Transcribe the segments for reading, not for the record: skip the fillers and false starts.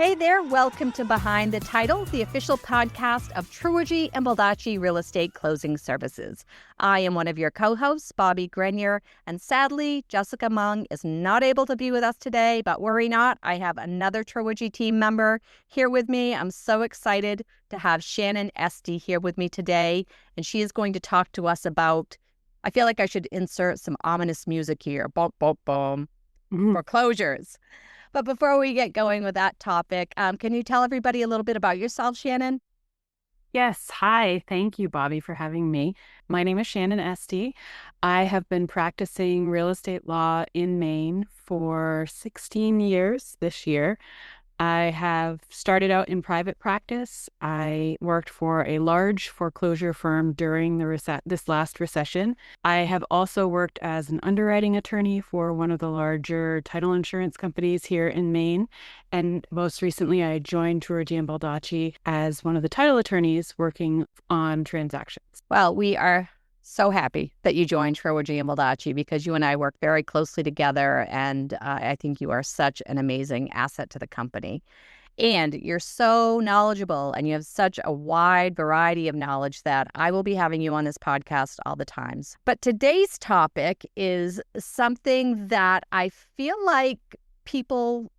Hey there, welcome to Behind the Title, the official podcast of Treworgy and Baldacci Real Estate Closing Services. I am one of your co-hosts, Bobbie Grenier, and sadly, Jessica Mung is not able to be with us today, but worry not, I have another Treworgy team member here with me. I'm so excited to have Shannon Esty here with me today, and she is going to talk to us about, I feel like I should insert some ominous music here, boom, boom, boom, foreclosures. But before we get going with that topic, can you tell everybody a little bit about yourself, Shannon? Yes. Hi. Thank you, Bobbie, for having me. My name is Shannon Esty. I have been practicing real estate law in Maine for 16 years this year. I have started out in private practice. I worked for a large foreclosure firm during this last recession. I have also worked as an underwriting attorney for one of the larger title insurance companies here in Maine. And most recently, I joined Treworgy and Baldacci as one of the title attorneys working on transactions. Well, we are so happy that you joined Treworgy and Baldacci because you and I work very closely together, and I think you are such an amazing asset to the company. And you're so knowledgeable, and you have such a wide variety of knowledge that I will be having you on this podcast all the times. But today's topic is something that I feel like people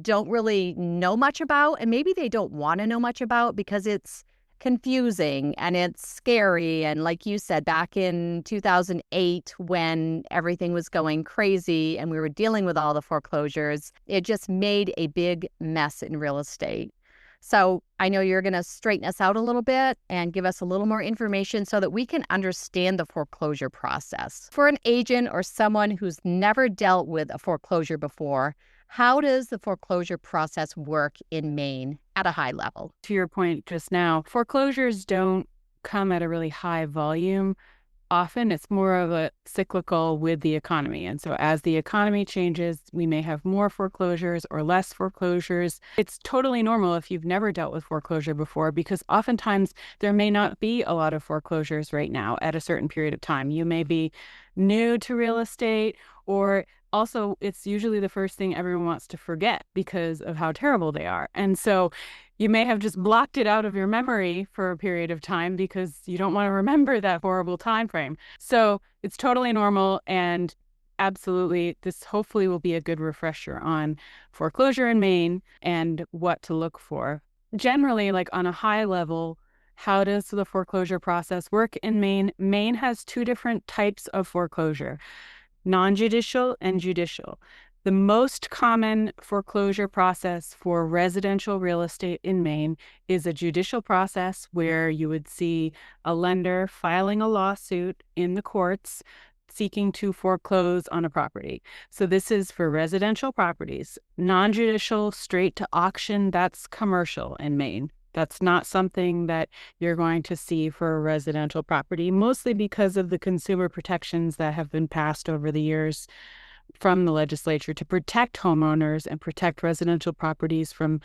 don't really know much about, and maybe they don't want to know much about because it's confusing and it's scary. And like you said, back in 2008, when everything was going crazy and we were dealing with all the foreclosures, it just made a big mess in real estate. So I know you're going to straighten us out a little bit and give us a little more information so that we can understand the foreclosure process. For an agent or someone who's never dealt with a foreclosure before, how does the foreclosure process work in Maine at a high level? To your point just now, foreclosures don't come at a really high volume. Often it's more of a cyclical with the economy. And so as the economy changes, we may have more foreclosures or less foreclosures. It's totally normal if you've never dealt with foreclosure before, because oftentimes there may not be a lot of foreclosures right now at a certain period of time. You may be new to real estate, or also it's usually the first thing everyone wants to forget because of how terrible they are. And so you may have just blocked it out of your memory for a period of time because you don't want to remember that horrible time frame. So it's totally normal, and absolutely, this hopefully will be a good refresher on foreclosure in Maine and what to look for. Generally, like on a high level, how does the foreclosure process work in Maine? Maine has two different types of foreclosure: non-judicial and judicial. The most common foreclosure process for residential real estate in Maine is a judicial process, where you would see a lender filing a lawsuit in the courts seeking to foreclose on a property. So this is for residential properties. Non-judicial, straight to auction, that's commercial in Maine. That's not something that you're going to see for a residential property, mostly because of the consumer protections that have been passed over the years from the legislature to protect homeowners and protect residential properties from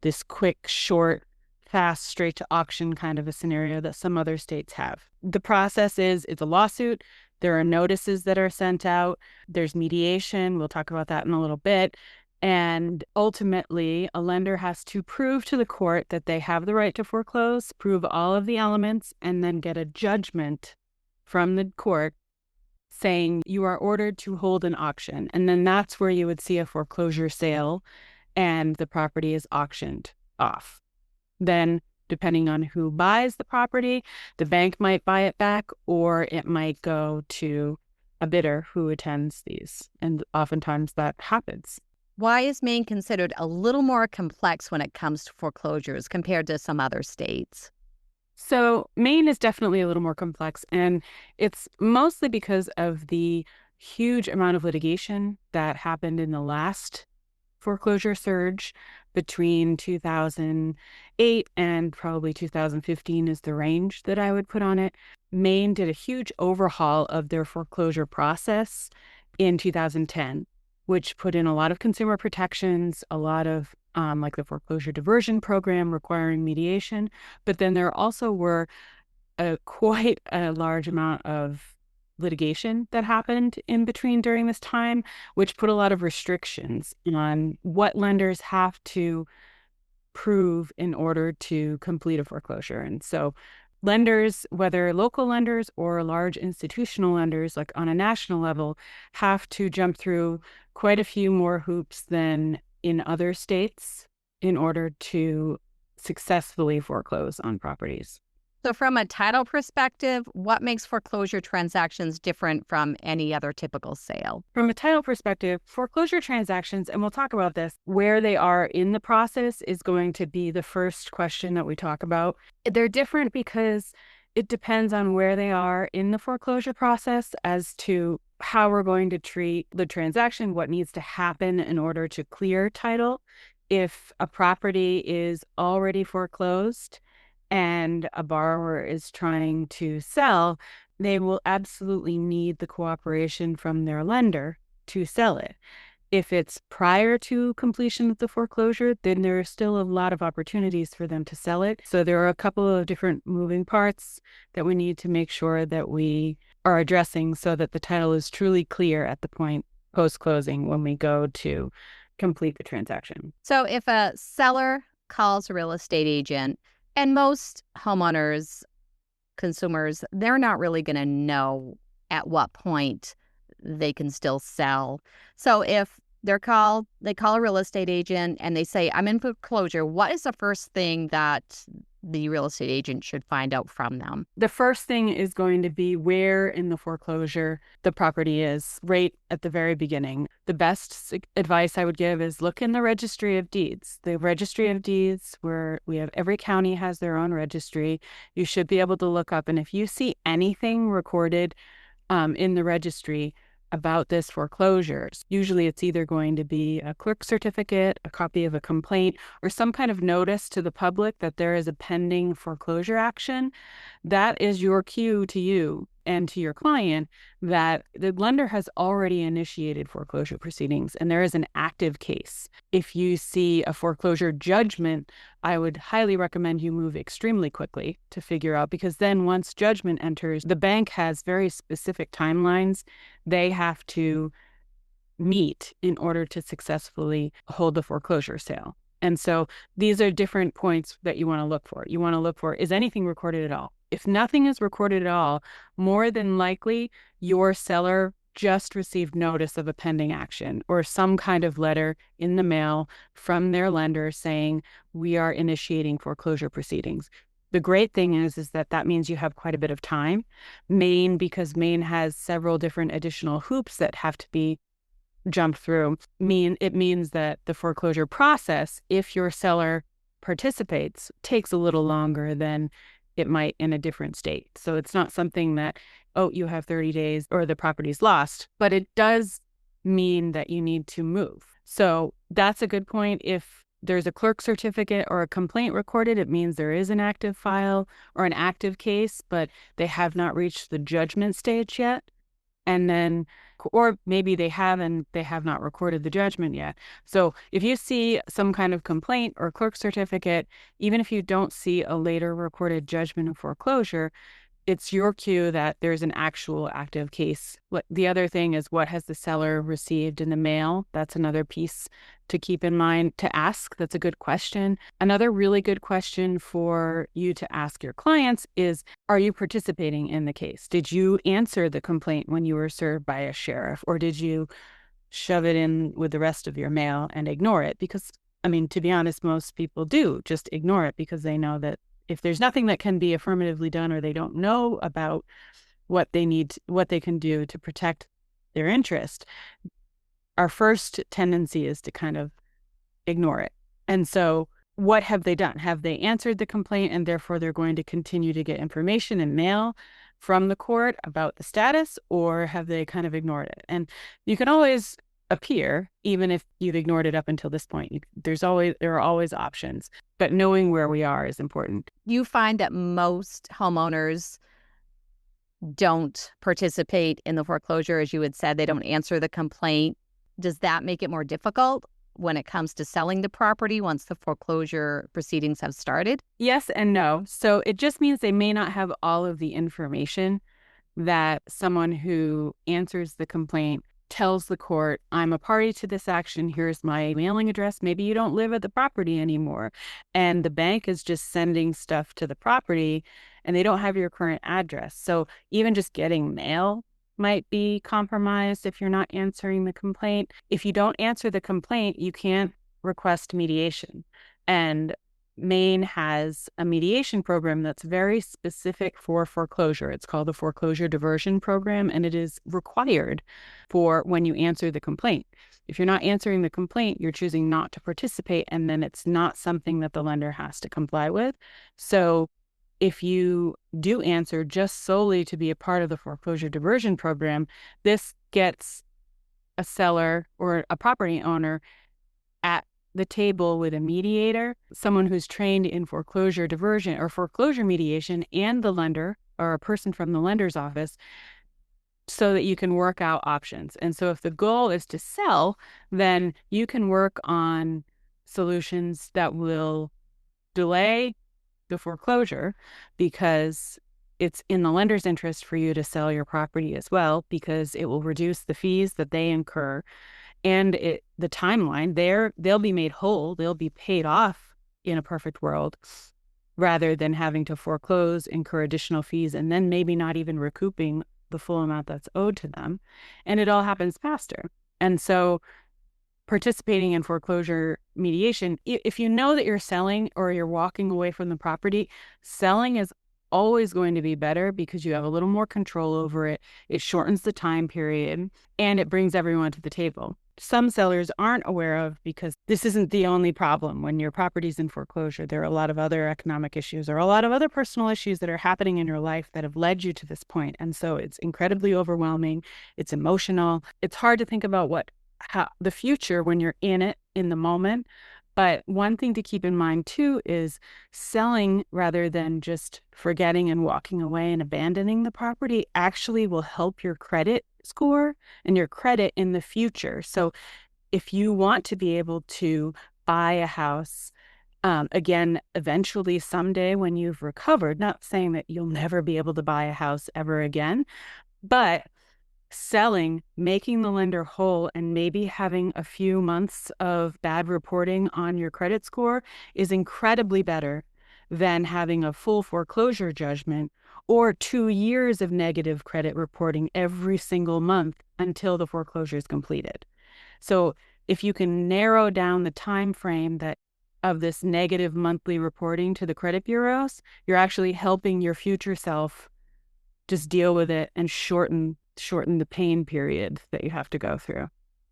this quick, short, fast, straight to auction kind of a scenario that some other states have. The process is, it's a lawsuit. There are notices that are sent out. There's mediation. We'll talk about that in a little bit. And ultimately, a lender has to prove to the court that they have the right to foreclose, prove all of the elements, and then get a judgment from the court saying you are ordered to hold an auction. And then that's where you would see a foreclosure sale and the property is auctioned off. Then, depending on who buys the property, the bank might buy it back, or it might go to a bidder who attends these. And oftentimes that happens. Why is Maine considered a little more complex when it comes to foreclosures compared to some other states? So Maine is definitely a little more complex, and it's mostly because of the huge amount of litigation that happened in the last foreclosure surge between 2008 and probably 2015 is the range that I would put on it. Maine did a huge overhaul of their foreclosure process in 2010, which put in a lot of consumer protections, a lot of like the foreclosure diversion program requiring mediation. But then there also were quite a large amount of litigation that happened in between during this time, which put a lot of restrictions on what lenders have to prove in order to complete a foreclosure. And so lenders, whether local lenders or large institutional lenders, like on a national level, have to jump through quite a few more hoops than in other states in order to successfully foreclose on properties. So from a title perspective, what makes foreclosure transactions different from any other typical sale? From a title perspective, foreclosure transactions, and we'll talk about this, where they are in the process is going to be the first question that we talk about. They're different because it depends on where they are in the foreclosure process as to how we're going to treat the transaction, what needs to happen in order to clear title. If a property is already foreclosed and a borrower is trying to sell, they will absolutely need the cooperation from their lender to sell it. If it's prior to completion of the foreclosure, then there are still a lot of opportunities for them to sell it. So there are a couple of different moving parts that we need to make sure that we are addressing so that the title is truly clear at the point post-closing when we go to complete the transaction. So if a seller calls a real estate agent, and most homeowners, consumers, they're not really going to know at what point they can still sell. So if they call a real estate agent and they say, I'm in foreclosure, what is the first thing that the real estate agent should find out from them? The first thing is going to be where in the foreclosure the property is, right at the very beginning. The best advice I would give is look in the registry of deeds. The registry of deeds, where we have every county has their own registry, you should be able to look up. And if you see anything recorded in the registry about this foreclosure, usually it's either going to be a clerk certificate, a copy of a complaint, or some kind of notice to the public that there is a pending foreclosure action. That is your cue to you and to your client that the lender has already initiated foreclosure proceedings and there is an active case. If you see a foreclosure judgment, I would highly recommend you move extremely quickly to figure out, because then once judgment enters, the bank has very specific timelines they have to meet in order to successfully hold the foreclosure sale. And so these are different points that you want to look for. You want to look for, is anything recorded at all? If nothing is recorded at all, more than likely your seller just received notice of a pending action or some kind of letter in the mail from their lender saying, we are initiating foreclosure proceedings. The great thing is that means you have quite a bit of time. Maine, because Maine has several different additional hoops that have to be jumped through, it means that the foreclosure process, if your seller participates, takes a little longer than it might in a different state. So it's not something that, oh, you have 30 days or the property's lost, but it does mean that you need to move. So that's a good point. If there's a clerk certificate or a complaint recorded, it means there is an active file or an active case, but they have not reached the judgment stage yet. And then, or maybe they have and they have not recorded the judgment yet. So if you see some kind of complaint or clerk certificate, even if you don't see a later recorded judgment of foreclosure, it's your cue that there's an actual active case. The other thing is, what has the seller received in the mail? That's another piece to keep in mind, to ask. That's a good question. Another really good question for you to ask your clients is, are you participating in the case? Did you answer the complaint when you were served by a sheriff, or did you shove it in with the rest of your mail and ignore it? Because, I mean, to be honest, most people do just ignore it because they know that if there's nothing that can be affirmatively done, or they don't know about what they need, what they can do to protect their interest, our first tendency is to kind of ignore it. And so what have they done? Have they answered the complaint and therefore they're going to continue to get information in mail from the court about the status, or have they kind of ignored it? And you can always appear, even if you've ignored it up until this point. There are always options, but knowing where we are is important. You find that most homeowners don't participate in the foreclosure, as you had said, they don't answer the complaint. Does that make it more difficult when it comes to selling the property once the foreclosure proceedings have started? Yes and no. So it just means they may not have all of the information that someone who answers the complaint tells the court, I'm a party to this action. Here's my mailing address. Maybe you don't live at the property anymore. And the bank is just sending stuff to the property and they don't have your current address. So even just getting mail might be compromised if you're not answering the complaint. If you don't answer the complaint, you can't request mediation. And Maine has a mediation program that's very specific for foreclosure. It's called the Foreclosure Diversion Program, and it is required for when you answer the complaint. If you're not answering the complaint, you're choosing not to participate, and then it's not something that the lender has to comply with. So if you do answer just solely to be a part of the Foreclosure Diversion Program, this gets a seller or a property owner at the table with a mediator, someone who's trained in foreclosure diversion or foreclosure mediation, and the lender or a person from the lender's office, so that you can work out options. And so if the goal is to sell, then you can work on solutions that will delay the foreclosure because it's in the lender's interest for you to sell your property as well, because it will reduce the fees that they incur. And the timeline, they'll be made whole, they'll be paid off in a perfect world, rather than having to foreclose, incur additional fees, and then maybe not even recouping the full amount that's owed to them. And it all happens faster. And so participating in foreclosure mediation, if you know that you're selling or you're walking away from the property, selling is always going to be better because you have a little more control over it. It shortens the time period and it brings everyone to the table. Some sellers aren't aware of, because this isn't the only problem when your property's in foreclosure. There are a lot of other economic issues or a lot of other personal issues that are happening in your life that have led you to this point. And so it's incredibly overwhelming. It's emotional. It's hard to think about how the future when you're in it in the moment. But one thing to keep in mind too is selling rather than just forgetting and walking away and abandoning the property actually will help your credit score and your credit in the future. So if you want to be able to buy a house, again, eventually someday when you've recovered, not saying that you'll never be able to buy a house ever again, but selling, making the lender whole, and maybe having a few months of bad reporting on your credit score is incredibly better than having a full foreclosure judgment or 2 years of negative credit reporting every single month until the foreclosure is completed. So if you can narrow down the time frame of this negative monthly reporting to the credit bureaus, you're actually helping your future self just deal with it and shorten the pain period that you have to go through.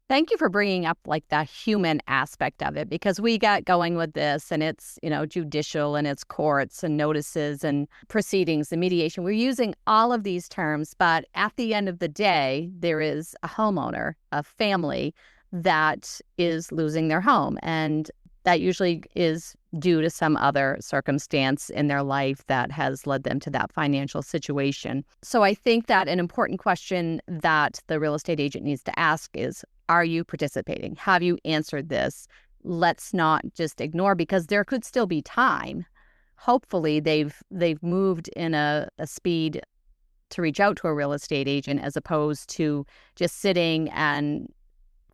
Thank you for bringing up like the human aspect of it, because we got going with this and it's, judicial and it's courts and notices and proceedings and mediation. We're using all of these terms, but at the end of the day, there is a homeowner, a family that is losing their home. And that usually is due to some other circumstance in their life that has led them to that financial situation. So I think that an important question that the real estate agent needs to ask is, are you participating? Have you answered this? Let's not just ignore, because there could still be time. Hopefully they've moved in a speed to reach out to a real estate agent, as opposed to just sitting and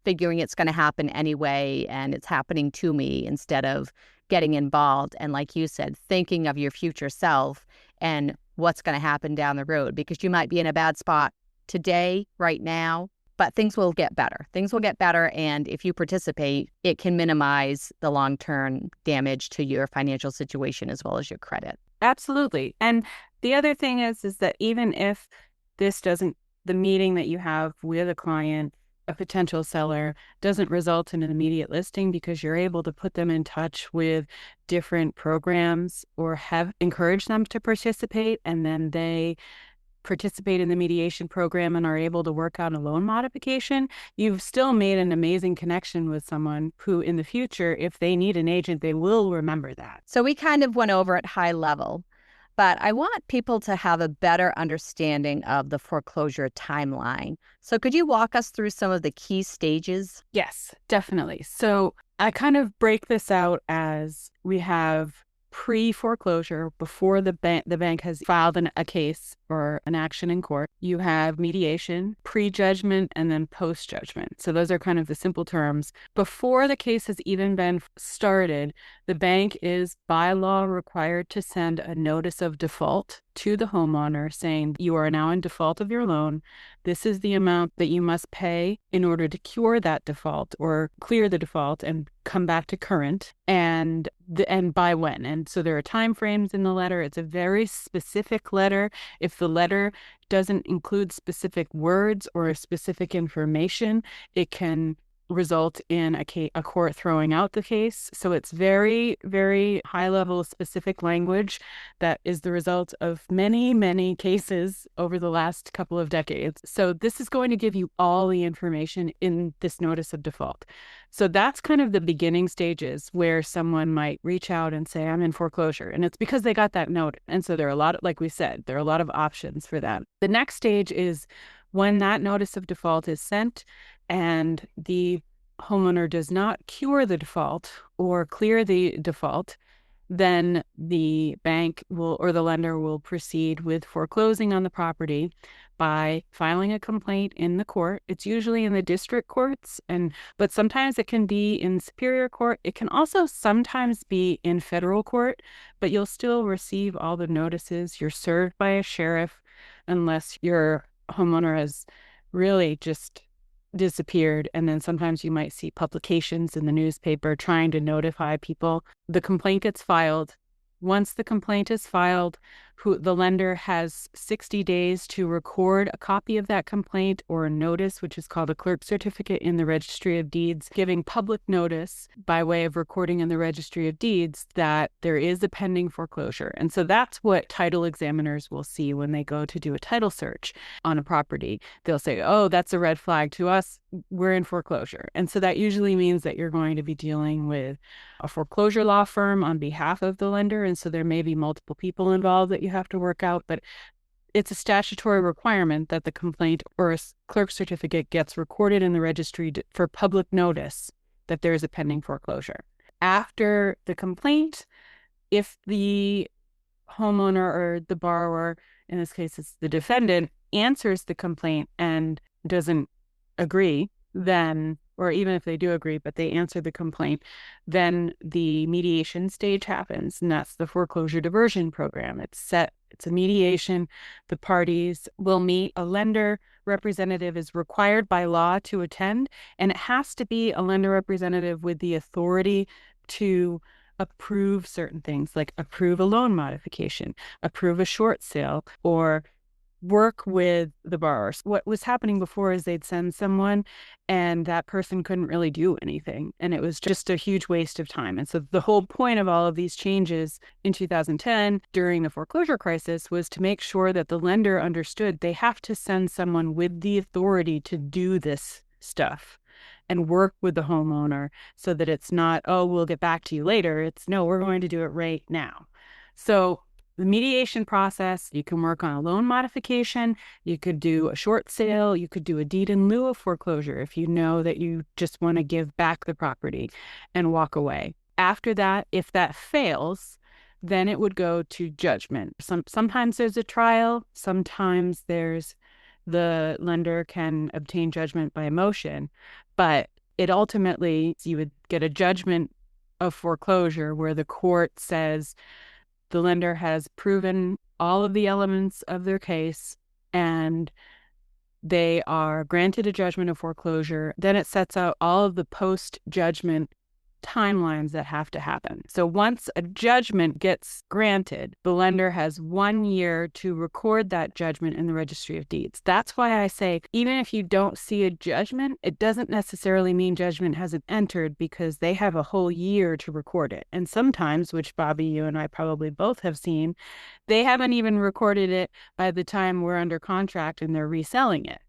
figuring it's going to happen anyway and it's happening to me, instead of getting involved and, like you said, thinking of your future self and what's going to happen down the road, because you might be in a bad spot today, right now, but things will get better. Things will get better, and if you participate, it can minimize the long-term damage to your financial situation as well as your credit. Absolutely. And the other thing is that even if the meeting that you have with a client, a potential seller, doesn't result in an immediate listing, because you're able to put them in touch with different programs or have encouraged them to participate, and then they participate in the mediation program and are able to work out a loan modification, you've still made an amazing connection with someone who in the future, if they need an agent, they will remember that. So we kind of went over at high level, but I want people to have a better understanding of the foreclosure timeline. So could you walk us through some of the key stages? Yes, definitely. So I kind of break this out as we have pre-foreclosure, before the bank has filed a case or an action in court. You have mediation, pre-judgment, and then post-judgment. So those are kind of the simple terms. Before the case has even been started, the bank is by law required to send a notice of default to the homeowner saying, you are now in default of your loan. This is the amount that you must pay in order to cure that default or clear the default and come back to current, and by when. And so there are time frames in the letter. It's a very specific letter. If the letter doesn't include specific words or specific information, it can result in a court throwing out the case. So it's very, very high level specific language that is the result of many, many cases over the last couple of decades. So this is going to give you all the information in this notice of default. So that's kind of the beginning stages where someone might reach out and say, I'm in foreclosure. And it's because they got that note. And so there are a lot of, like we said, there are a lot of options for that. The next stage is when that notice of default is sent and the homeowner does not cure the default or clear the default, then the bank will, or the lender will proceed with foreclosing on the property by filing a complaint in the court. It's usually in the district courts, but sometimes it can be in superior court. It can also sometimes be in federal court, but you'll still receive all the notices. You're served by a sheriff unless your homeowner has really just disappeared. And then sometimes you might see publications in the newspaper trying to notify people. The complaint gets filed. Once the complaint is filed, the lender has 60 days to record a copy of that complaint or a notice, which is called a clerk certificate in the Registry of Deeds, giving public notice by way of recording in the Registry of Deeds that there is a pending foreclosure. And so that's what title examiners will see when they go to do a title search on a property. They'll say, oh, that's a red flag to us. We're in foreclosure. And so that usually means that you're going to be dealing with a foreclosure law firm on behalf of the lender. And so there may be multiple people involved that you have to work out, but it's a statutory requirement that the complaint or a clerk certificate gets recorded in the registry for public notice that there is a pending foreclosure. After the complaint, if the homeowner or the borrower, in this case it's the defendant, answers the complaint and doesn't agree, then, or even if they do agree, but they answer the complaint, then the mediation stage happens. And that's the foreclosure diversion program. It's a mediation. The parties will meet. A lender representative is required by law to attend, and it has to be a lender representative with the authority to approve certain things, like approve a loan modification, approve a short sale, or work with the borrowers. What was happening before is they'd send someone and that person couldn't really do anything. And it was just a huge waste of time. And so the whole point of all of these changes in 2010 during the foreclosure crisis was to make sure that the lender understood they have to send someone with the authority to do this stuff and work with the homeowner so that it's not, oh, we'll get back to you later. It's no, we're going to do it right now. So the mediation process, you can work on a loan modification, you could do a short sale, you could do a deed in lieu of foreclosure if you know that you just want to give back the property and walk away. After that, if that fails, then it would go to judgment. Sometimes there's a trial, sometimes the lender can obtain judgment by motion, but it ultimately, you would get a judgment of foreclosure where the court says, the lender has proven all of the elements of their case and they are granted a judgment of foreclosure. Then it sets out all of the post-judgment timelines that have to happen. So once a judgment gets granted, the lender has 1 year to record that judgment in the Registry of Deeds. That's why I say, even if you don't see a judgment, it doesn't necessarily mean judgment hasn't entered, because they have a whole year to record it. And sometimes, which Bobbie, you and I probably both have seen, they haven't even recorded it by the time we're under contract and they're reselling it.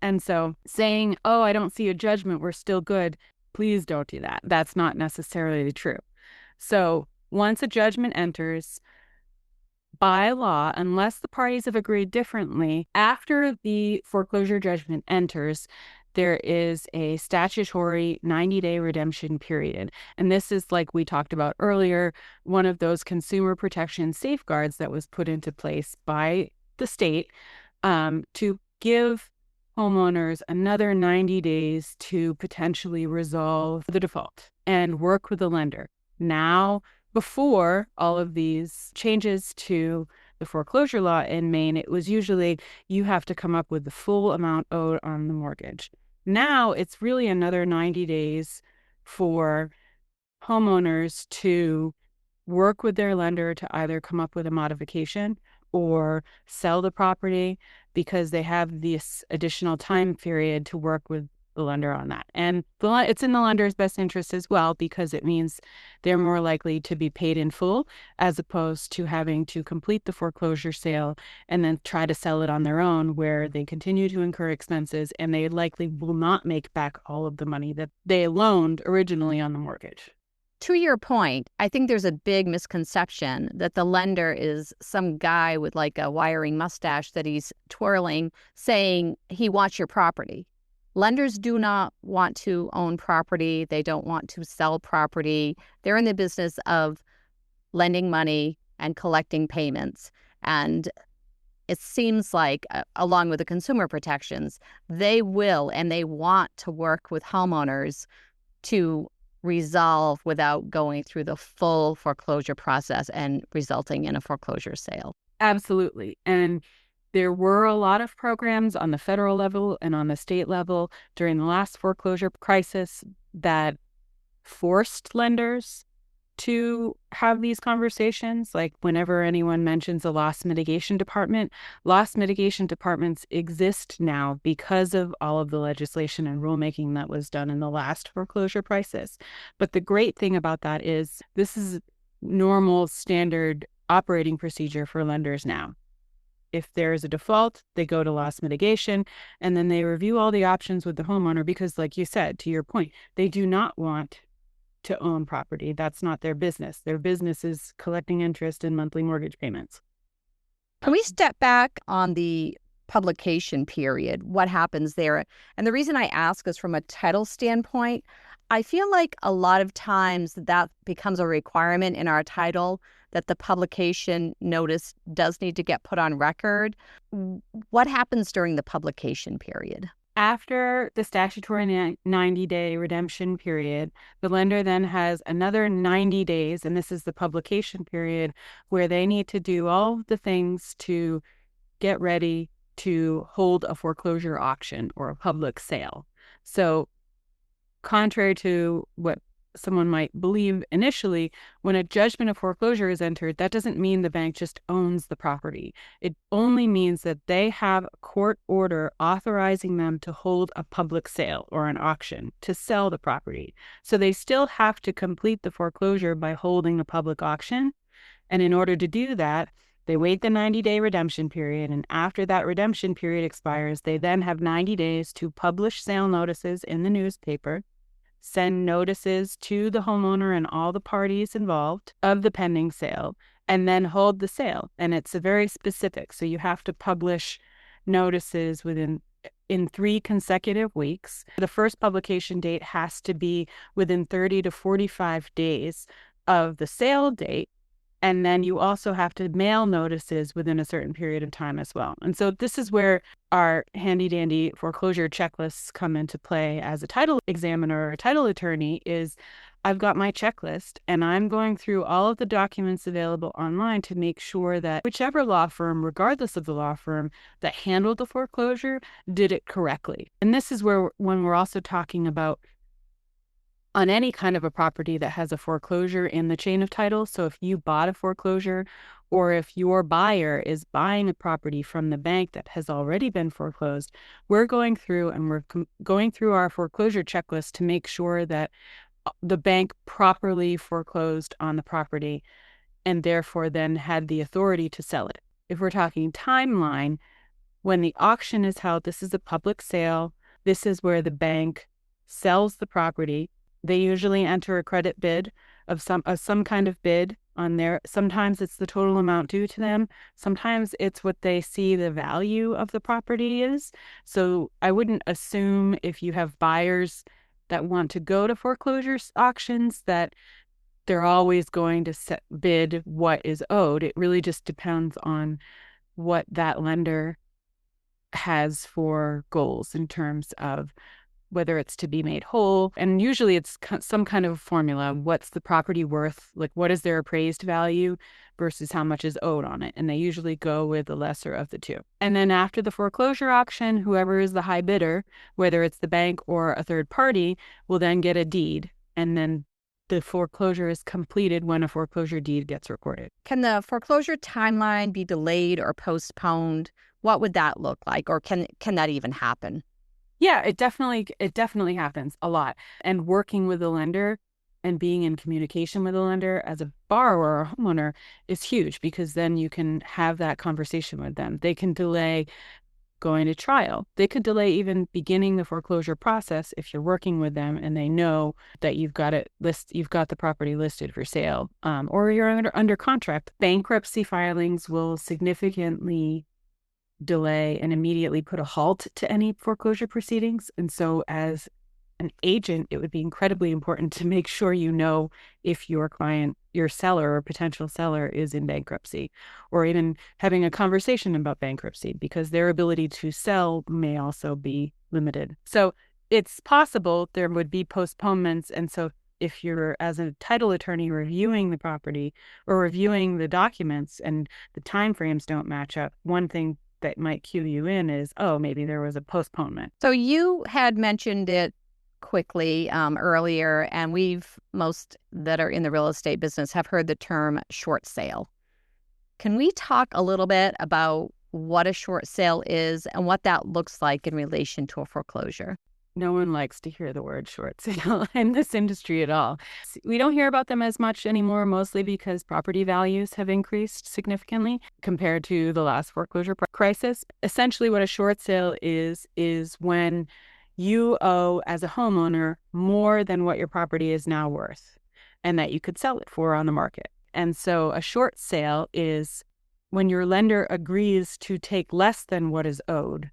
And so saying, oh, I don't see a judgment, we're still good, please don't do that. That's not necessarily true. So once a judgment enters, by law, unless the parties have agreed differently, after the foreclosure judgment enters, there is a statutory 90-day redemption period. And this is, like we talked about earlier, one of those consumer protection safeguards that was put into place by the state to give homeowners another 90 days to potentially resolve the default and work with the lender. Now, before all of these changes to the foreclosure law in Maine, it was usually you have to come up with the full amount owed on the mortgage. Now it's really another 90 days for homeowners to work with their lender to either come up with a modification or sell the property, because they have this additional time period to work with the lender on that. And it's in the lender's best interest as well, because it means they're more likely to be paid in full, as opposed to having to complete the foreclosure sale and then try to sell it on their own, where they continue to incur expenses and they likely will not make back all of the money that they loaned originally on the mortgage. To your point, I think there's a big misconception that the lender is some guy with like a wiring mustache that he's twirling saying he wants your property. Lenders do not want to own property. They don't want to sell property. They're in the business of lending money and collecting payments. And it seems like, along with the consumer protections, they will and they want to work with homeowners to resolve without going through the full foreclosure process and resulting in a foreclosure sale. Absolutely. And there were a lot of programs on the federal level and on the state level during the last foreclosure crisis that forced lenders to have these conversations. Like whenever anyone mentions a loss mitigation department, loss mitigation departments exist now because of all of the legislation and rulemaking that was done in the last foreclosure crisis. But the great thing about that is this is normal standard operating procedure for lenders now. If there is a default, they go to loss mitigation, and then they review all the options with the homeowner, because like you said, to your point, they do not want to own property. That's not their business. Their business is collecting interest in monthly mortgage payments. Can we step back on the publication period? What happens there? And the reason I ask is from a title standpoint. I feel like a lot of times that becomes a requirement in our title, that the publication notice does need to get put on record. What happens during the publication period? After the statutory 90-day redemption period, the lender then has another 90 days, and this is the publication period, where they need to do all the things to get ready to hold a foreclosure auction or a public sale. So contrary to what someone might believe initially, when a judgment of foreclosure is entered, that doesn't mean the bank just owns the property. It only means that they have a court order authorizing them to hold a public sale or an auction to sell the property. So they still have to complete the foreclosure by holding a public auction. And in order to do that, they wait the 90-day redemption period. And after that redemption period expires, they then have 90 days to publish sale notices in the newspaper, send notices to the homeowner and all the parties involved of the pending sale, and then hold the sale. And it's very specific. So you have to publish notices in 3 consecutive weeks. The first publication date has to be within 30 to 45 days of the sale date. And then you also have to mail notices within a certain period of time as well. And so this is where our handy dandy foreclosure checklists come into play. As a title examiner or a title attorney, is I've got my checklist and I'm going through all of the documents available online to make sure that whichever law firm, regardless of the law firm that handled the foreclosure, did it correctly. And this is where, when we're also talking about on any kind of a property that has a foreclosure in the chain of title. So if you bought a foreclosure, or if your buyer is buying a property from the bank that has already been foreclosed, we're going through and we're going through our foreclosure checklist to make sure that the bank properly foreclosed on the property and therefore then had the authority to sell it. If we're talking timeline, when the auction is held, this is a public sale. This is where the bank sells the property. They usually enter a credit bid of some kind of bid on their, sometimes it's the total amount due to them. Sometimes it's what they see the value of the property is. So I wouldn't assume if you have buyers that want to go to foreclosure auctions that they're always going to bid what is owed. It really just depends on what that lender has for goals in terms of whether it's to be made whole. And usually it's some kind of formula. What's the property worth? Like, what is their appraised value versus how much is owed on it? And they usually go with the lesser of the two. And then after the foreclosure auction, whoever is the high bidder, whether it's the bank or a third party, will then get a deed. And then the foreclosure is completed when a foreclosure deed gets recorded. Can the foreclosure timeline be delayed or postponed? What would that look like? Or can that even happen? Yeah, it definitely happens a lot. And working with the lender and being in communication with the lender as a borrower or homeowner is huge, because then you can have that conversation with them. They can delay going to trial. They could delay even beginning the foreclosure process if you're working with them and they know that you've got the property listed for sale, or you're under contract. Bankruptcy filings will significantly delay and immediately put a halt to any foreclosure proceedings. And so as an agent, it would be incredibly important to make sure you know if your client, your seller or potential seller, is in bankruptcy, or even having a conversation about bankruptcy, because their ability to sell may also be limited. So it's possible there would be postponements. And so if you're, as a title attorney, reviewing the property or reviewing the documents and the timeframes don't match up, one thing that might cue you in is, oh, maybe there was a postponement. So you had mentioned it quickly earlier, and most that are in the real estate business have heard the term short sale. Can we talk a little bit about what a short sale is and what that looks like in relation to a foreclosure? No one likes to hear the word short sale in this industry at all. We don't hear about them as much anymore, mostly because property values have increased significantly compared to the last foreclosure crisis. Essentially, what a short sale is when you owe, as a homeowner, more than what your property is now worth and that you could sell it for on the market. And so a short sale is when your lender agrees to take less than what is owed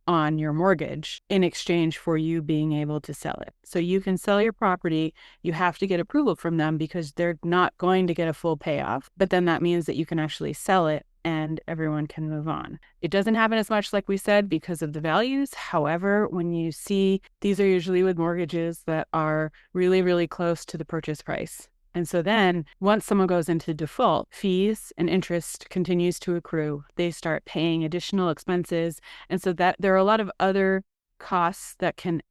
on your mortgage in exchange for you being able to sell it. So you can sell your property. You have to get approval from them because they're not going to get a full payoff. But then that means that you can actually sell it and everyone can move on. It doesn't happen as much, like we said, because of the values. However, when you see, these are usually with mortgages that are really, really close to the purchase price. And so then once someone goes into default, fees and interest continues to accrue. They start paying additional expenses. And so that there are a lot of other costs that can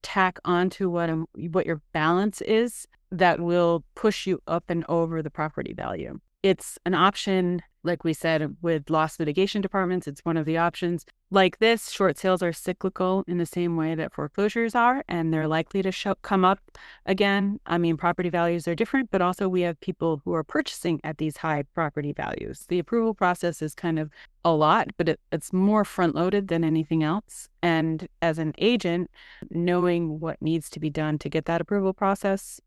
tack onto what your balance is that will push you up and over the property value. It's an option, like we said, with loss mitigation departments. It's one of the options. Like this, short sales are cyclical in the same way that foreclosures are, and they're likely to come up again. I mean, property values are different, but also we have people who are purchasing at these high property values. The approval process is kind of a lot, but it's more front-loaded than anything else. And as an agent, knowing what needs to be done to get that approval process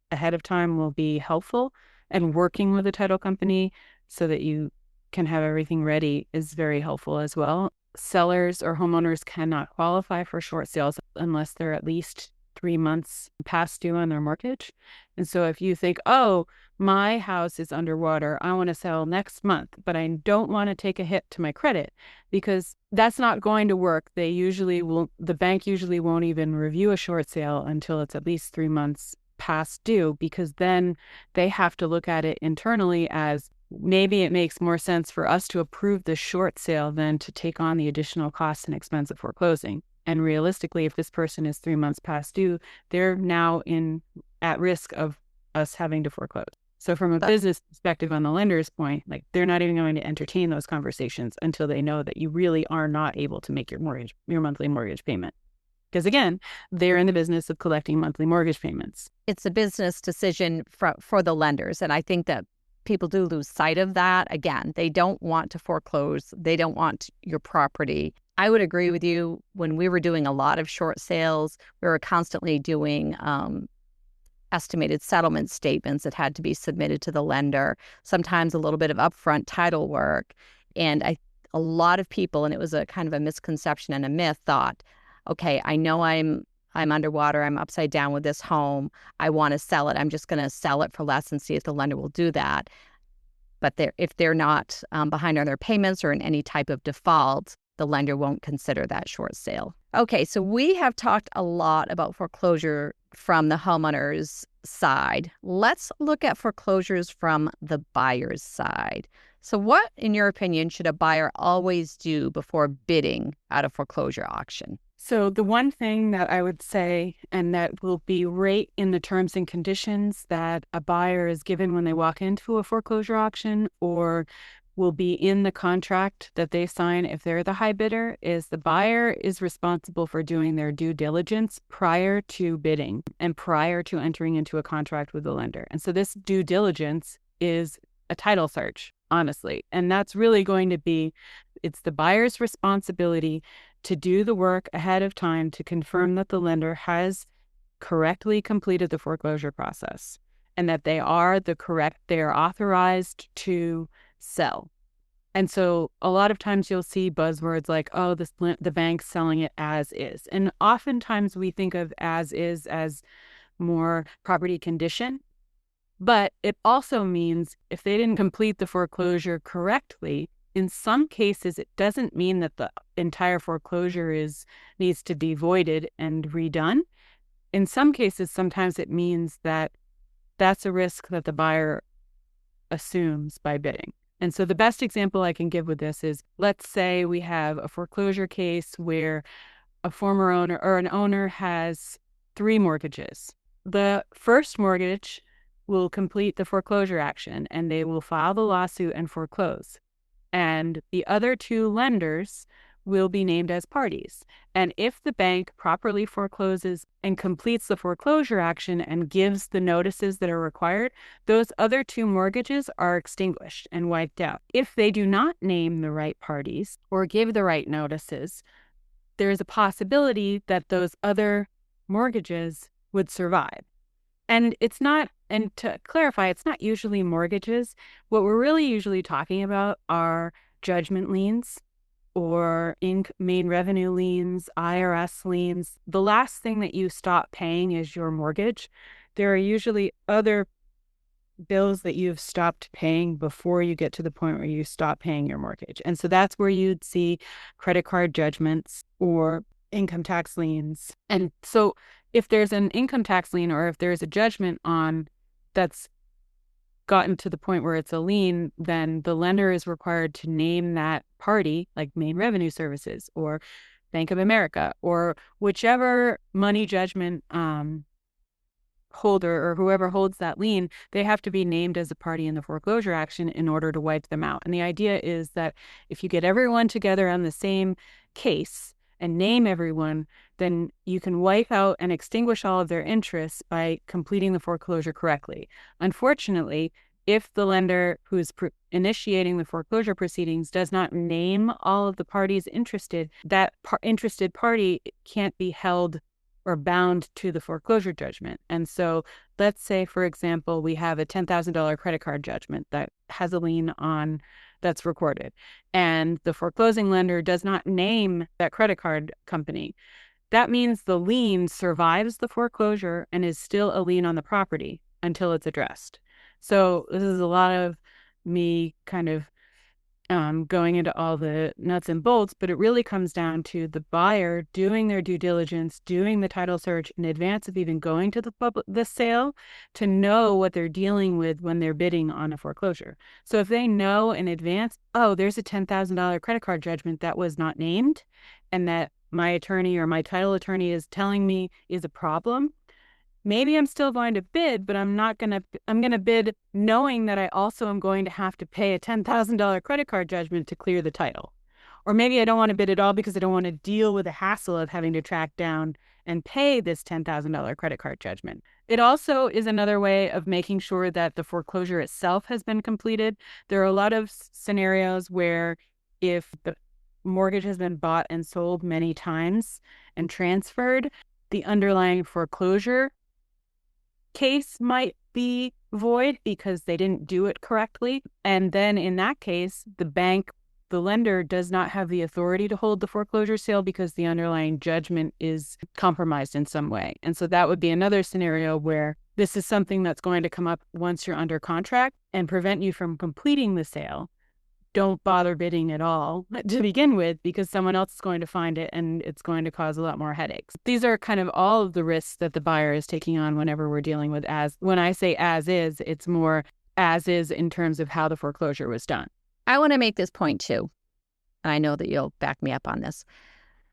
ahead of time will be helpful. And working with a title company so that you can have everything ready is very helpful as well. Sellers or homeowners cannot qualify for short sales unless they're at least 3 months past due on their mortgage. And so if you think, oh, my house is underwater, I want to sell next month, but I don't want to take a hit to my credit, because that's not going to work. The bank usually won't even review a short sale until it's at least 3 months past due, because then they have to look at it internally as, maybe it makes more sense for us to approve the short sale than to take on the additional costs and expense of foreclosing. And realistically, if this person is 3 months past due, they're now at risk of us having to foreclose. So from a business perspective, on the lender's point, like, they're not even going to entertain those conversations until they know that you really are not able to make your monthly mortgage payment. Because again, they're in the business of collecting monthly mortgage payments. It's a business decision for the lenders. And I think that people do lose sight of that. Again, they don't want to foreclose. They don't want your property. I would agree with you. When we were doing a lot of short sales, we were constantly doing estimated settlement statements that had to be submitted to the lender, sometimes a little bit of upfront title work. And a lot of people, and it was a kind of a misconception and a myth, thought, okay, I know I'm underwater, I'm upside down with this home, I want to sell it, I'm just going to sell it for less and see if the lender will do that. But if they're not behind on their payments or in any type of default, the lender won't consider that short sale. Okay, so we have talked a lot about foreclosure from the homeowner's side. Let's look at foreclosures from the buyer's side. So what, in your opinion, should a buyer always do before bidding at a foreclosure auction? So the one thing that I would say, and that will be right in the terms and conditions that a buyer is given when they walk into a foreclosure auction, or will be in the contract that they sign if they're the high bidder, is the buyer is responsible for doing their due diligence prior to bidding and prior to entering into a contract with the lender. And so this due diligence is a title search, honestly. And that's really going to be, it's the buyer's responsibility to do the work ahead of time to confirm that the lender has correctly completed the foreclosure process and that they are authorized to sell. And so a lot of times you'll see buzzwords like, oh, the bank's selling it as is. And oftentimes we think of as is as more property condition. But it also means if they didn't complete the foreclosure correctly, in some cases, it doesn't mean that the entire foreclosure needs to be voided and redone. In some cases, sometimes it means that that's a risk that the buyer assumes by bidding. And so the best example I can give with this is, let's say we have a foreclosure case where a former owner or an owner has 3 mortgages. The first mortgage will complete the foreclosure action and they will file the lawsuit and foreclose. And the other 2 lenders will be named as parties. And if the bank properly forecloses and completes the foreclosure action and gives the notices that are required, those other 2 mortgages are extinguished and wiped out. If they do not name the right parties or give the right notices, there is a possibility that those other mortgages would survive. And to clarify, it's not usually mortgages. What we're really usually talking about are judgment liens or Maine revenue liens, IRS liens. The last thing that you stop paying is your mortgage. There are usually other bills that you've stopped paying before you get to the point where you stop paying your mortgage. And so that's where you'd see credit card judgments or income tax liens. And so if there's an income tax lien or if there's a judgment on that's gotten to the point where it's a lien, then the lender is required to name that party, like Maine Revenue Services or Bank of America or whichever money judgment holder or whoever holds that lien. They have to be named as a party in the foreclosure action in order to wipe them out. And the idea is that if you get everyone together on the same case and name everyone, then you can wipe out and extinguish all of their interests by completing the foreclosure correctly. Unfortunately, if the lender who's initiating the foreclosure proceedings does not name all of the parties interested, that interested party can't be held or bound to the foreclosure judgment. And so let's say, for example, we have a $10,000 credit card judgment that has a lien on that's recorded, and the foreclosing lender does not name that credit card company. That means the lien survives the foreclosure and is still a lien on the property until it's addressed. So this is a lot of me kind of going into all the nuts and bolts, but it really comes down to the buyer doing their due diligence, doing the title search in advance of even going to the sale to know what they're dealing with when they're bidding on a foreclosure. So if they know in advance, oh, there's a $10,000 credit card judgment that was not named and that my attorney or my title attorney is telling me is a problem, maybe I'm still going to bid, but I'm going to bid knowing that I also am going to have to pay a $10,000 credit card judgment to clear the title. Or maybe I don't want to bid at all because I don't want to deal with the hassle of having to track down and pay this $10,000 credit card judgment. It also is another way of making sure that the foreclosure itself has been completed. There are a lot of scenarios where if the mortgage has been bought and sold many times and transferred, the underlying foreclosure case might be void because they didn't do it correctly. And then in that case, the lender does not have the authority to hold the foreclosure sale because the underlying judgment is compromised in some way. And so that would be another scenario where this is something that's going to come up once you're under contract and prevent you from completing the sale. Don't bother bidding at all to begin with because someone else is going to find it and it's going to cause a lot more headaches. These are kind of all of the risks that the buyer is taking on whenever we're dealing with when I say as is, it's more as is in terms of how the foreclosure was done. I want to make this point too, and I know that you'll back me up on this.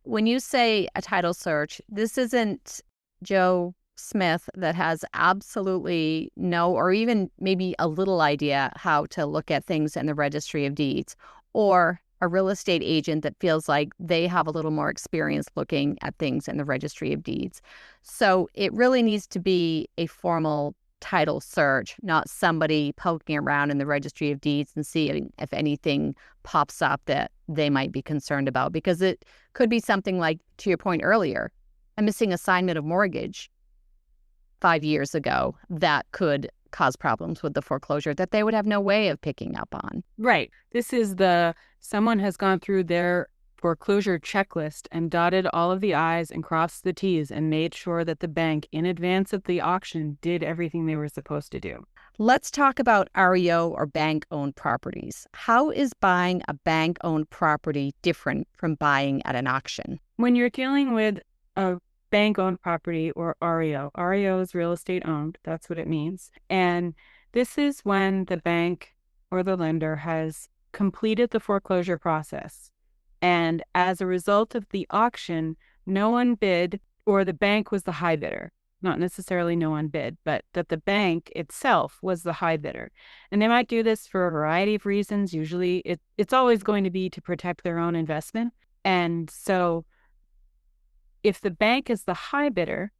When you say a title search, this isn't Joe Smith that has absolutely no or even maybe a little idea how to look at things in the registry of deeds, or a real estate agent that feels like they have a little more experience looking at things in the registry of deeds. So it really needs to be a formal title search, not somebody poking around in the registry of deeds and seeing if anything pops up that they might be concerned about, because it could be something like, to your point earlier, a missing assignment of mortgage 5 years ago that could cause problems with the foreclosure that they would have no way of picking up on. Right. This is someone has gone through their foreclosure checklist and dotted all of the I's and crossed the T's and made sure that the bank in advance of the auction did everything they were supposed to do. Let's talk about REO or bank-owned properties. How is buying a bank-owned property different from buying at an auction? When you're dealing with a bank-owned property or REO is real estate owned. That's what it means. And this is when the bank or the lender has completed the foreclosure process. And as a result of the auction, no one bid, or the bank was the high bidder. Not necessarily no one bid, but that the bank itself was the high bidder. And they might do this for a variety of reasons. Usually it's always going to be to protect their own investment. And so if the bank is the high bidder,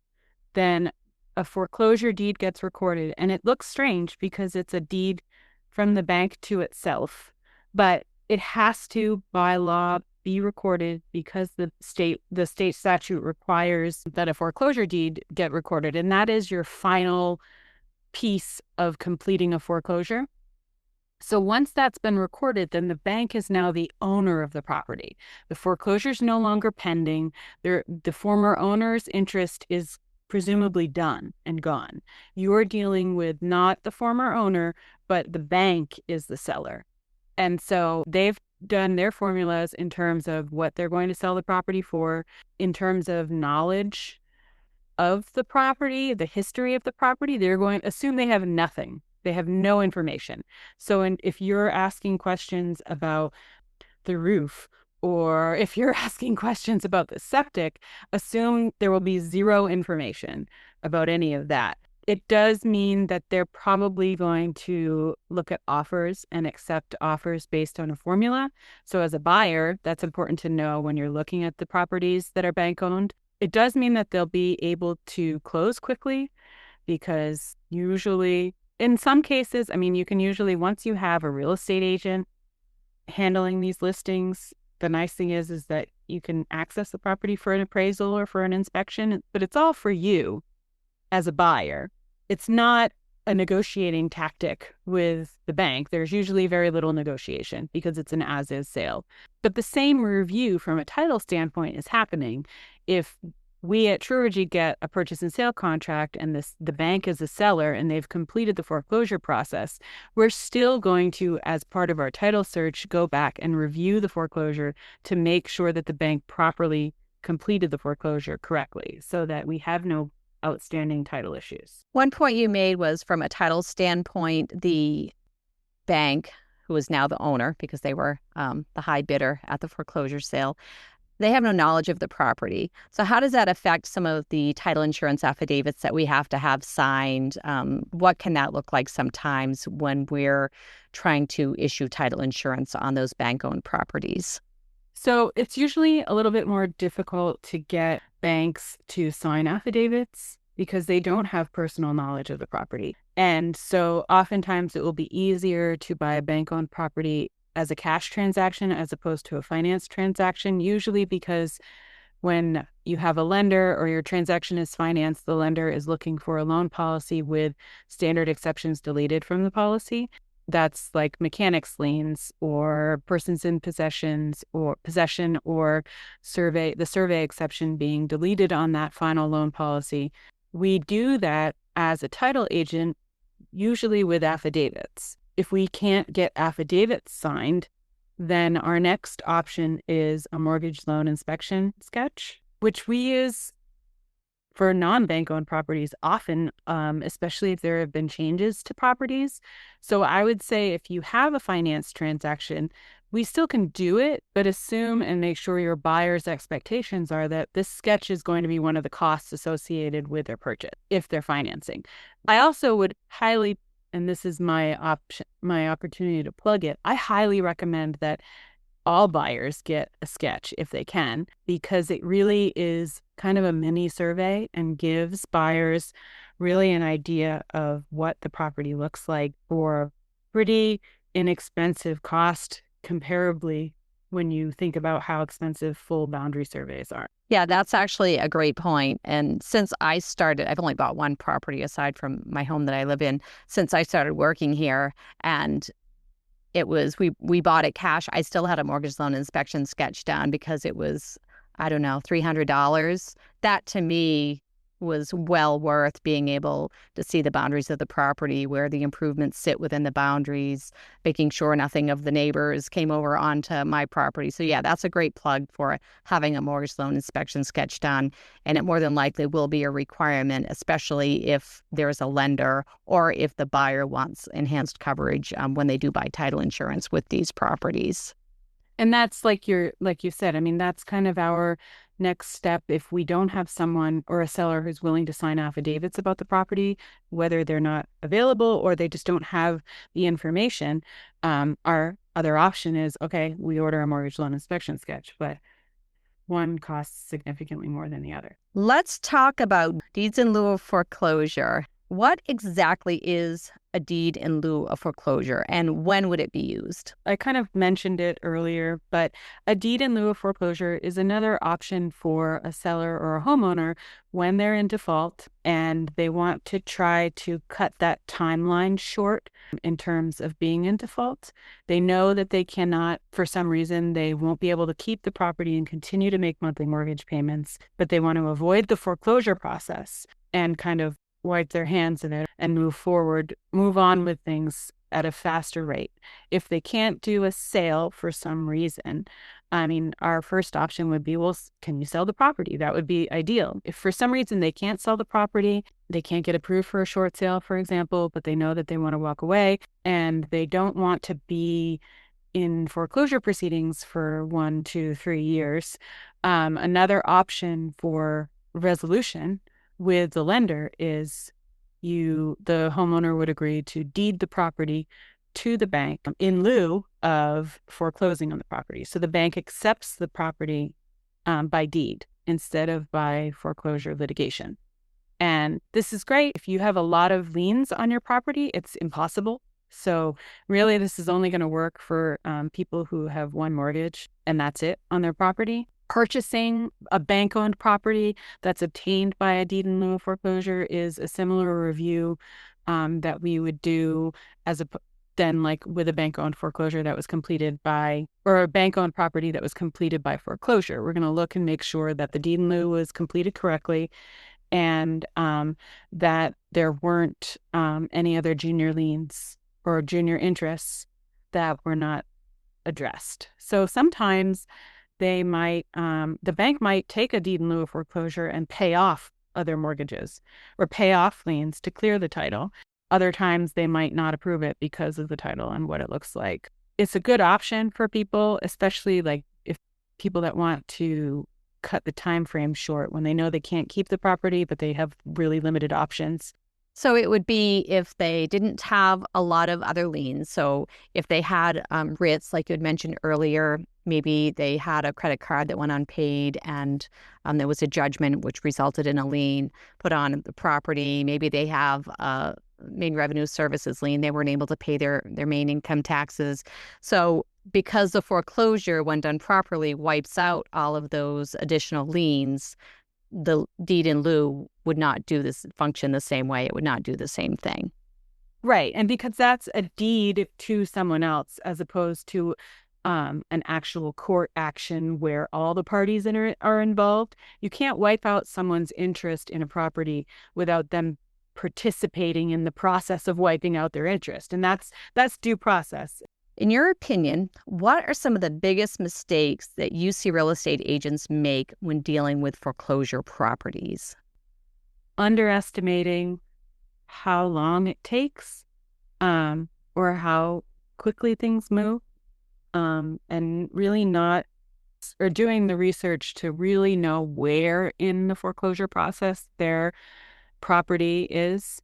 then a foreclosure deed gets recorded. And it looks strange because it's a deed from the bank to itself, but it has to, by law, be recorded because the state statute requires that a foreclosure deed get recorded. And that is your final piece of completing a foreclosure. So once that's been recorded, then the bank is now the owner of the property. The foreclosure is no longer pending. The former owner's interest is presumably done and gone. You're dealing with not the former owner, but the bank is the seller. And so they've done their formulas in terms of what they're going to sell the property for, in terms of knowledge of the property, the history of the property. They're going to assume they have nothing. They have no information. So if you're asking questions about the roof, or if you're asking questions about the septic, assume there will be zero information about any of that. It does mean that they're probably going to look at offers and accept offers based on a formula. So as a buyer, that's important to know when you're looking at the properties that are bank owned. It does mean that they'll be able to close quickly because usually, in some cases, you can usually, once you have a real estate agent handling these listings, the nice thing is that you can access the property for an appraisal or for an inspection, but it's all for you as a buyer. It's not a negotiating tactic with the bank. There's usually very little negotiation because it's an as-is sale. But the same review from a title standpoint is happening. If we at Treworgy get a purchase and sale contract and the bank is a seller and they've completed the foreclosure process, we're still going to, as part of our title search, go back and review the foreclosure to make sure that the bank properly completed the foreclosure correctly so that we have no outstanding title issues. One point you made was, from a title standpoint, the bank, who is now the owner because they were the high bidder at the foreclosure sale, they have no knowledge of the property. So how does that affect some of the title insurance affidavits that we have to have signed? What can that look like sometimes when we're trying to issue title insurance on those bank-owned properties? So it's usually a little bit more difficult to get banks to sign affidavits because they don't have personal knowledge of the property. And so oftentimes it will be easier to buy a bank-owned property as a cash transaction as opposed to a finance transaction, usually because when you have a lender or your transaction is financed, the lender is looking for a loan policy with standard exceptions deleted from the policy. That's like mechanics liens or persons in possessions or possession or the survey exception being deleted on that final loan policy. We do that as a title agent, usually with affidavits. If we can't get affidavits signed, then our next option is a mortgage loan inspection sketch, which we use for non-bank owned properties often, especially if there have been changes to properties. So I would say if you have a finance transaction, we still can do it, but assume and make sure your buyer's expectations are that this sketch is going to be one of the costs associated with their purchase if they're financing. I also would highly, and this is my opportunity to plug it, I highly recommend that all buyers get a sketch if they can, because it really is kind of a mini survey and gives buyers really an idea of what the property looks like for a pretty inexpensive cost comparably when you think about how expensive full boundary surveys are. Yeah, that's actually a great point. And since I started, I've only bought one property aside from my home that I live in since I started working here. And it was, we bought it cash. I still had a mortgage loan inspection sketch done because it was, I don't know, $300. That to me was well worth being able to see the boundaries of the property, where the improvements sit within the boundaries, making sure nothing of the neighbors came over onto my property. So yeah, that's a great plug for having a mortgage loan inspection sketch done. And it more than likely will be a requirement, especially if there's a lender or if the buyer wants enhanced coverage when they do buy title insurance with these properties. And that's like you said, I mean, that's kind of our next step. If we don't have someone or a seller who's willing to sign affidavits about the property, whether they're not available or they just don't have the information, our other option is, okay, we order a mortgage loan inspection sketch, but one costs significantly more than the other. Let's talk about deeds in lieu of foreclosure. What exactly is a deed in lieu of foreclosure, and when would it be used? I kind of mentioned it earlier, but a deed in lieu of foreclosure is another option for a seller or a homeowner when they're in default and they want to try to cut that timeline short in terms of being in default. They know that they cannot, for some reason, they won't be able to keep the property and continue to make monthly mortgage payments, but they want to avoid the foreclosure process and kind of wipe their hands in it and move on with things at a faster rate. If they can't do a sale for some reason, I mean, our first option would be, well, can you sell the property? That would be ideal. If for some reason they can't sell the property, they can't get approved for a short sale, for example, but they know that they want to walk away and they don't want to be in foreclosure proceedings for 1, 2, 3 years, another option for resolution with the lender is the homeowner would agree to deed the property to the bank in lieu of foreclosing on the property. So the bank accepts the property by deed instead of by foreclosure litigation. And this is great. If you have a lot of liens on your property, it's impossible. So really, this is only going to work for people who have one mortgage and that's it on their property. Purchasing a bank-owned property that's obtained by a deed in lieu of foreclosure is a similar review that we would do then like with a bank-owned foreclosure that was completed by, or a bank-owned property that was completed by foreclosure. We're going to look and make sure that the deed in lieu was completed correctly and that there weren't any other junior liens or junior interests that were not addressed. So sometimes they might, the bank might take a deed in lieu of foreclosure and pay off other mortgages or pay off liens to clear the title. Other times they might not approve it because of the title and what it looks like. It's a good option for people, especially like if people that want to cut the time frame short when they know they can't keep the property, but they have really limited options. So it would be if they didn't have a lot of other liens. So if they had writs, like you had mentioned earlier, maybe they had a credit card that went unpaid and there was a judgment which resulted in a lien put on the property. Maybe they have a Maine Revenue Services lien. They weren't able to pay their Maine income taxes. So because the foreclosure, when done properly, wipes out all of those additional liens, the deed in lieu would not do this function the same way. It would not do the same thing. Right. And because that's a deed to someone else as opposed to an actual court action where all the parties in it are involved, you can't wipe out someone's interest in a property without them participating in the process of wiping out their interest. And that's due process. In your opinion, what are some of the biggest mistakes that you see real estate agents make when dealing with foreclosure properties? Underestimating how long it takes, or how quickly things move, and really not, or doing the research to really know where in the foreclosure process their property is,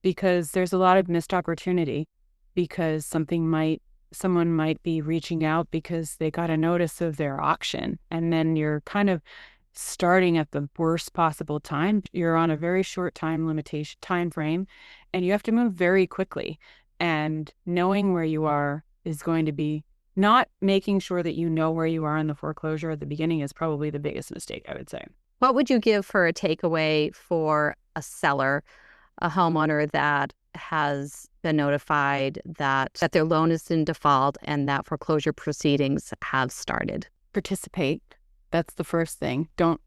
because there's a lot of missed opportunity, because someone might be reaching out because they got a notice of their auction, and then you're kind of starting at the worst possible time. You're on a very short time frame, and you have to move very quickly. And knowing where you are is going to be, not making sure that you know where you are in the foreclosure at the beginning is probably the biggest mistake, I would say. What would you give for a takeaway for a seller, a homeowner that has been notified that their loan is in default and that foreclosure proceedings have started? Participate. That's the first thing. Don't,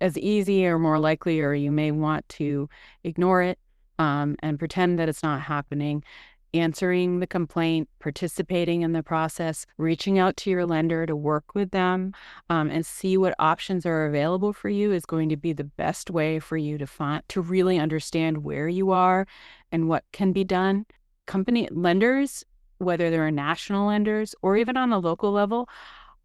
as easy or more likely, or you may want to ignore it, and pretend that it's not happening. Answering the complaint, participating in the process, reaching out to your lender to work with them, and see what options are available for you is going to be the best way for you to really understand where you are and what can be done. Company lenders, whether they're national lenders or even on the local level,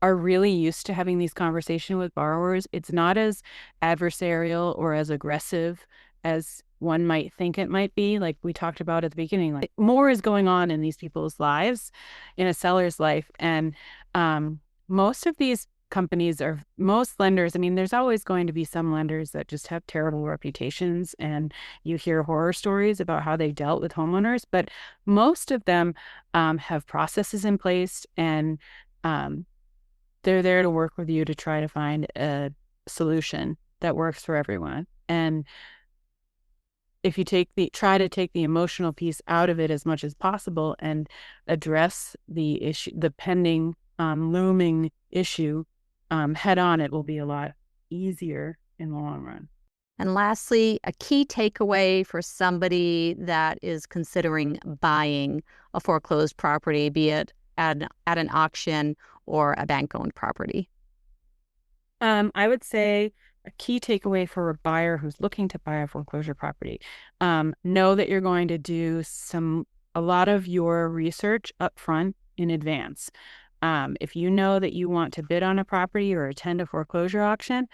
are really used to having these conversations with borrowers. It's not as adversarial or as aggressive as one might think it might be. Like we talked about at the beginning, like more is going on in these people's lives, in a seller's life. And most of these companies, or most lenders, I mean, there's always going to be some lenders that just have terrible reputations, and you hear horror stories about how they dealt with homeowners, but most of them have processes in place, and they're there to work with you to try to find a solution that works for everyone. And if you try to take the emotional piece out of it as much as possible and address the issue, the pending looming issue, head on, it will be a lot easier in the long run. And lastly, a key takeaway for somebody that is considering buying a foreclosed property, be it at an auction or a bank-owned property. I would say a key takeaway for a buyer who's looking to buy a foreclosure property, know that you're going to do a lot of your research up front in advance. If you know that you want to bid on a property or attend a foreclosure auction,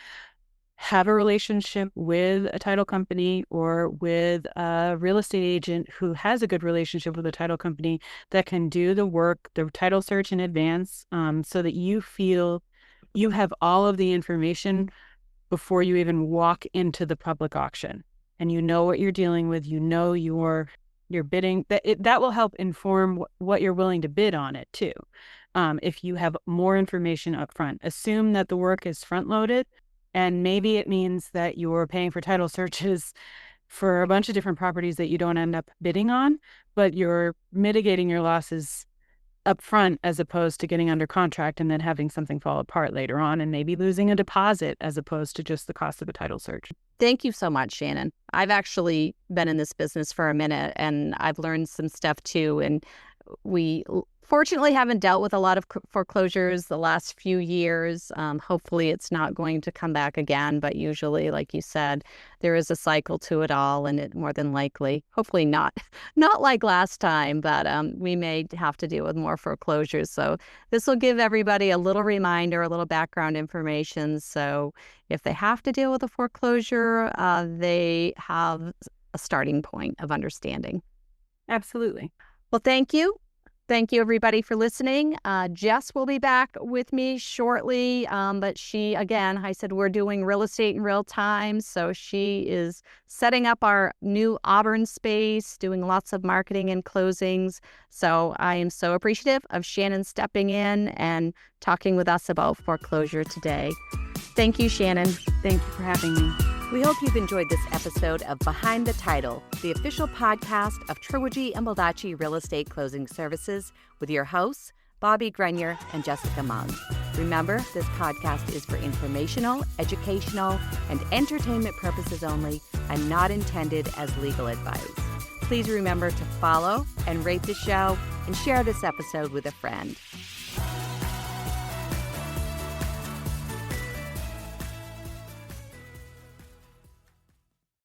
have a relationship with a title company or with a real estate agent who has a good relationship with a title company that can do the work, the title search in advance, so that you feel you have all of the information before you even walk into the public auction, and you know what you're dealing with. You know your bidding. That will help inform what you're willing to bid on it too. If you have more information up front, assume that the work is front loaded, and maybe it means that you're paying for title searches for a bunch of different properties that you don't end up bidding on, but you're mitigating your losses up front as opposed to getting under contract and then having something fall apart later on and maybe losing a deposit as opposed to just the cost of a title search. Thank you so much, Shannon. I've actually been in this business for a minute, and I've learned some stuff too. And we fortunately haven't dealt with a lot of foreclosures the last few years. Hopefully it's not going to come back again, but usually, like you said, there is a cycle to it all, and it more than likely, hopefully not like last time, but we may have to deal with more foreclosures. So this will give everybody a little reminder, a little background information. So if they have to deal with a foreclosure, they have a starting point of understanding. Absolutely. Well, thank you. Thank you, everybody, for listening. Jess will be back with me shortly, but she, again, I said we're doing real estate in real time, so she is setting up our new Auburn space, doing lots of marketing and closings. So I am so appreciative of Shannon stepping in and talking with us about foreclosure today. Thank you, Shannon. Thank you for having me. We hope you've enjoyed this episode of Behind the Title, the official podcast of Treworgy and Baldacci Real Estate Closing Services with your hosts, Bobbie Grenier and Jessica Mung. Remember, this podcast is for informational, educational, and entertainment purposes only and not intended as legal advice. Please remember to follow and rate the show and share this episode with a friend.